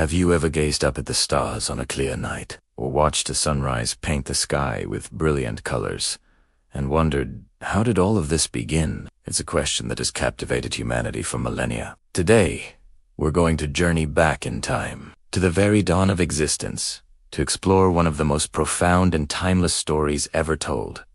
Have you ever gazed up at the stars on a clear night, or watched a sunrise paint the sky with brilliant colors, and wondered, how did all of this begin? It's a question that has captivated humanity for millennia. Today, we're going to journey back in time, to the very dawn of existence, to explore one of the most profound and timeless stories ever told.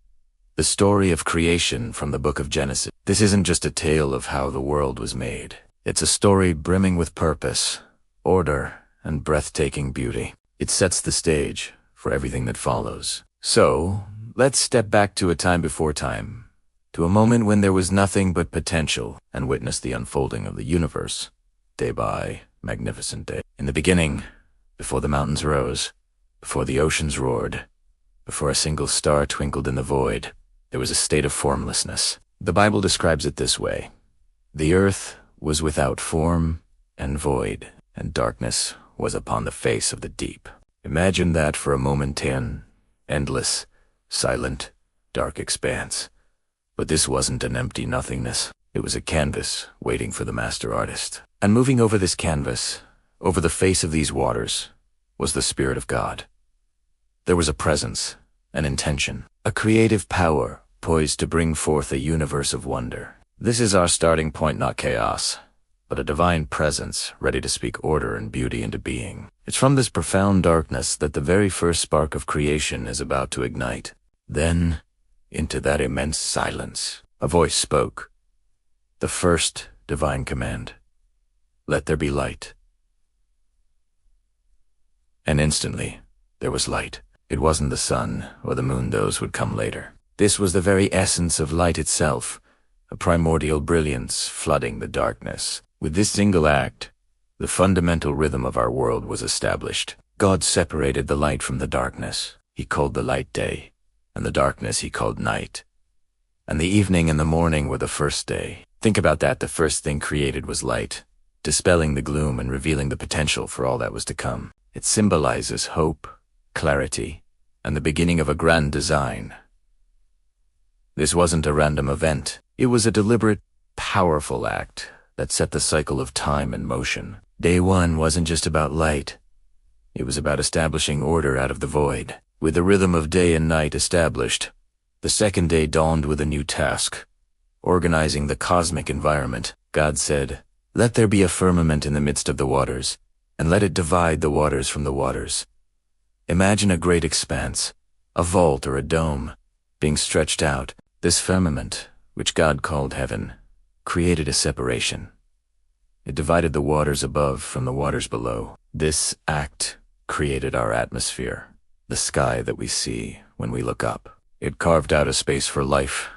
The story of creation from the book of Genesis. This isn't just a tale of how the world was made. It's a story brimming with purpose, order, and breathtaking beauty. It sets the stage for everything that follows. So, let's step back to a time before time, to a moment when there was nothing but potential, and witness the unfolding of the universe, day by magnificent day. In the beginning, before the mountains rose, before the oceans roared, before a single star twinkled in the void, there was a state of formlessness. The Bible describes it this way: the earth was without form and void, and darkness was upon the face of the deep. Imagine that for a moment, an endless, silent, dark expanse. But this wasn't an empty nothingness. It was a canvas waiting for the master artist. And moving over this canvas, over the face of these waters, was the Spirit of God. There was a presence, an intention, a creative power poised to bring forth a universe of wonder. This is our starting point, not chaos, but a divine presence ready to speak order and beauty into being. It's from this profound darkness that the very first spark of creation is about to ignite. Then, into that immense silence, a voice spoke. The first divine command: "Let there be light." And instantly, there was light. It wasn't the sun or the moon, those would come later. This was the very essence of light itself, a primordial brilliance flooding the darkness. With this single act, the fundamental rhythm of our world was established. God separated the light from the darkness. He called the light day, and the darkness he called night. And the evening and the morning were the first day. Think about that. The first thing created was light, dispelling the gloom and revealing the potential for all that was to come. It symbolizes hope, clarity, and the beginning of a grand design. This wasn't a random event. It was a deliberate, powerful act that set the cycle of time in motion. Day one wasn't just about light. It was about establishing order out of the void. With the rhythm of day and night established, the second day dawned with a new task: organizing the cosmic environment. God said, "Let there be a firmament in the midst of the waters, and let it divide the waters from the waters." Imagine a great expanse, a vault or a dome, being stretched out. This firmament, which God called heaven, created a separation. It divided the waters above from the waters below. This act created our atmosphere, the sky that we see when we look up. It carved out a space for life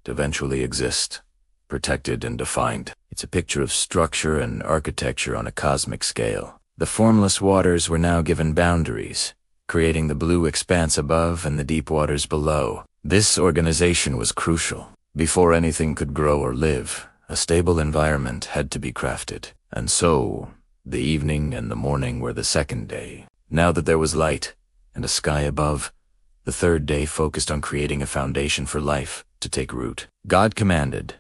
to eventually exist, protected and defined. It's a picture of structure and architecture on a cosmic scale. The formless waters were now given boundaries, creating the blue expanse above and the deep waters below. This organization was crucial. Before anything could grow or live, a stable environment had to be crafted. And so, the evening and the morning were the second day. Now that there was light and a sky above, the third day focused on creating a foundation for life to take root. God commanded,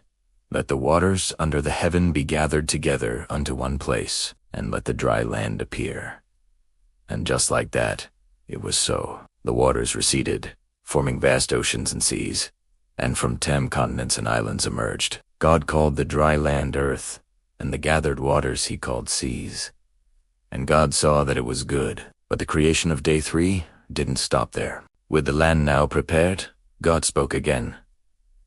"Let the waters under the heaven be gathered together unto one place, and let the dry land appear." And just like that, it was so. The waters receded, forming vast oceans and seas, and from 10 continents and islands emerged. God called the dry land earth, and the gathered waters he called seas. And God saw that it was good. But the creation of day 3 didn't stop there. With the land now prepared, God spoke again.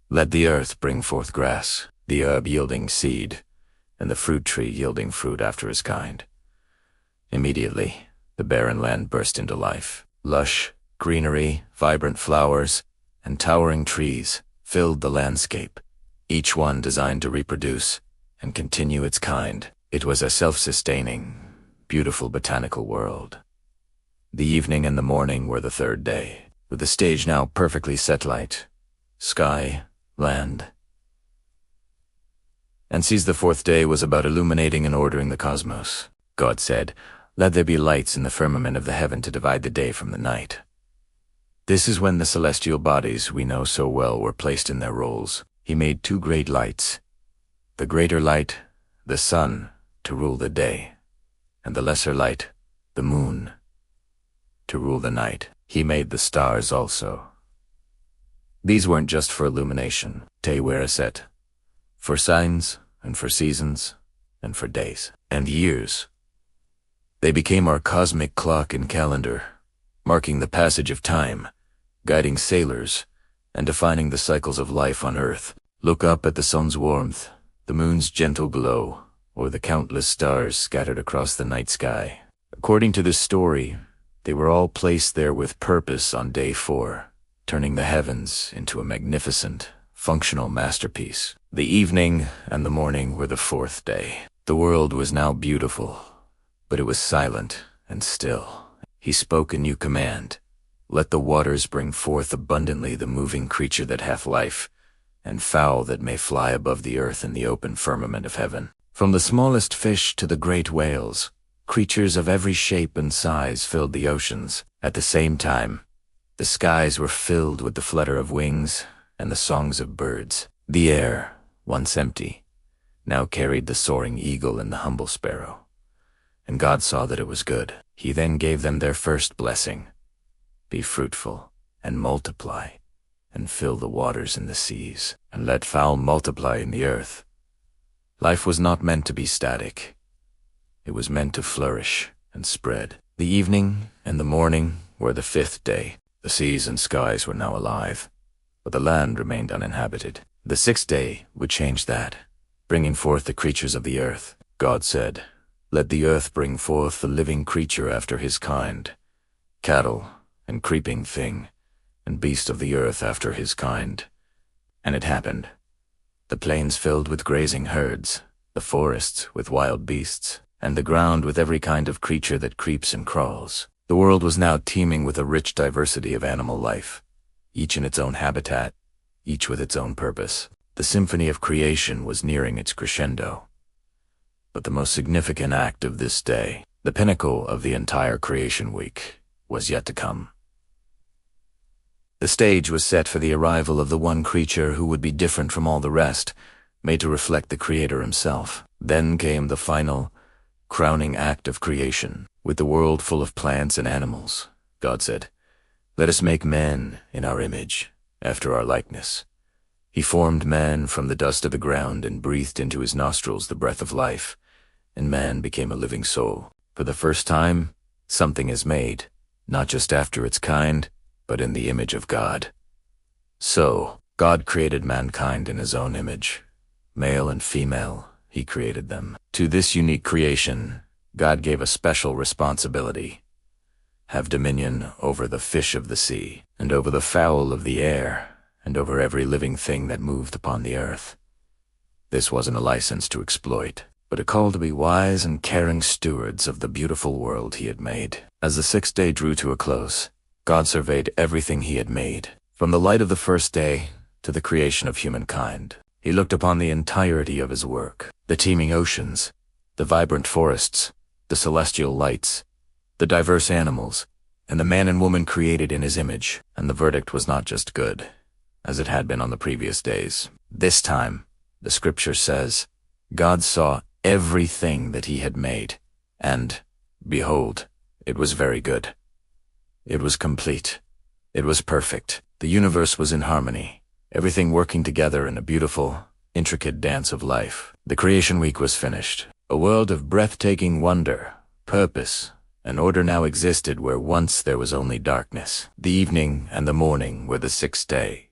"Let the earth bring forth grass, the herb yielding seed, and the fruit tree yielding fruit after his kind." Immediately, the barren land burst into life. Lush greenery, vibrant flowers, and towering trees filled the landscape, each one designed to reproduce and continue its kind. It was a self-sustaining, beautiful botanical world. The evening and the morning were the third day, with the stage now perfectly set: light, sky, land. And sees the fourth day was about illuminating and ordering the cosmos. God said, "Let there be lights in the firmament of the heaven to divide the day from the night." This is when the celestial bodies we know so well were placed in their roles. He made 2 great lights. The greater light, the sun, to rule the day, and the lesser light, the moon, to rule the night. He made the stars also. These weren't just for illumination, te weraset, for signs and for seasons and for days and years. They became our cosmic clock and calendar, marking the passage of time, guiding sailors, and defining the cycles of life on Earth. Look up at the sun's warmth, the moon's gentle glow, or the countless stars scattered across the night sky. According to this story, they were all placed there with purpose on day 4, turning the heavens into a magnificent, functional masterpiece. The evening and the morning were the 4th day. The world was now beautiful, but it was silent and still. He spoke a new command. Let the waters bring forth abundantly the moving creature that hath life, and fowl that may fly above the earth in the open firmament of heaven. From the smallest fish to the great whales, creatures of every shape and size filled the oceans. At the same time, the skies were filled with the flutter of wings and the songs of birds. The air, once empty, now carried the soaring eagle and the humble sparrow. And God saw that it was good. He then gave them their first blessing. Be fruitful, and multiply, and fill the waters in the seas, and let fowl multiply in the earth. Life was not meant to be static. It was meant to flourish and spread. The evening and the morning were the 5th day. The seas and skies were now alive, but the land remained uninhabited. The 6th day would change that, bringing forth the creatures of the earth. God said, let the earth bring forth the living creature after his kind, cattle and creeping thing, and beast of the earth after his kind. And it happened. The plains filled with grazing herds, the forests with wild beasts, and the ground with every kind of creature that creeps and crawls. The world was now teeming with a rich diversity of animal life, each in its own habitat, each with its own purpose. The symphony of creation was nearing its crescendo. But the most significant act of this day, the pinnacle of the entire creation week, was yet to come. The stage was set for the arrival of the one creature who would be different from all the rest, made to reflect the Creator himself. Then came the final, crowning act of creation. With the world full of plants and animals, God said, let us make man in our image, after our likeness. He formed man from the dust of the ground and breathed into his nostrils the breath of life, and man became a living soul. For the first time, something is made, not just after its kind, but in the image of God. So, God created mankind in his own image. Male and female, he created them. To this unique creation, God gave a special responsibility. Have dominion over the fish of the sea, and over the fowl of the air, and over every living thing that moved upon the earth. This wasn't a license to exploit, but a call to be wise and caring stewards of the beautiful world he had made. As the 6th day drew to a close, God surveyed everything he had made, from the light of the first day to the creation of humankind. He looked upon the entirety of his work, the teeming oceans, the vibrant forests, the celestial lights, the diverse animals, and the man and woman created in his image, and the verdict was not just good, as it had been on the previous days. This time, the scripture says, God saw everything that he had made, and, behold, it was very good. It was complete. It was perfect. The universe was in harmony, everything working together in a beautiful, intricate dance of life. The creation week was finished. A world of breathtaking wonder, purpose, and order now existed where once there was only darkness. The evening and the morning were the 6th day,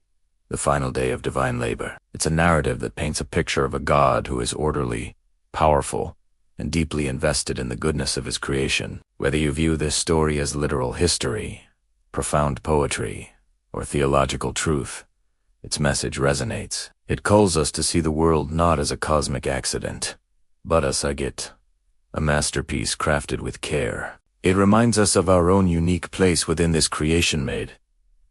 the final day of divine labor. It's a narrative that paints a picture of a God who is orderly, powerful, and deeply invested in the goodness of his creation. Whether you view this story as literal history, profound poetry, or theological truth, its message resonates. It calls us to see the world not as a cosmic accident, but as a masterpiece crafted with care. It reminds us of our own unique place within this creation made,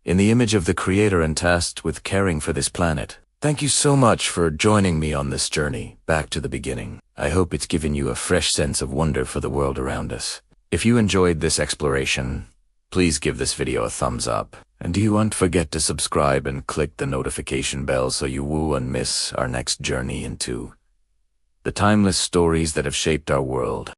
in the image of the Creator and tasked with caring for this planet. Thank you so much for joining me on this journey back to the beginning. I hope it's given you a fresh sense of wonder for the world around us. If you enjoyed this exploration, please give this video a thumbs up. And do not forget to subscribe and click the notification bell so you won't miss our next journey into the timeless stories that have shaped our world.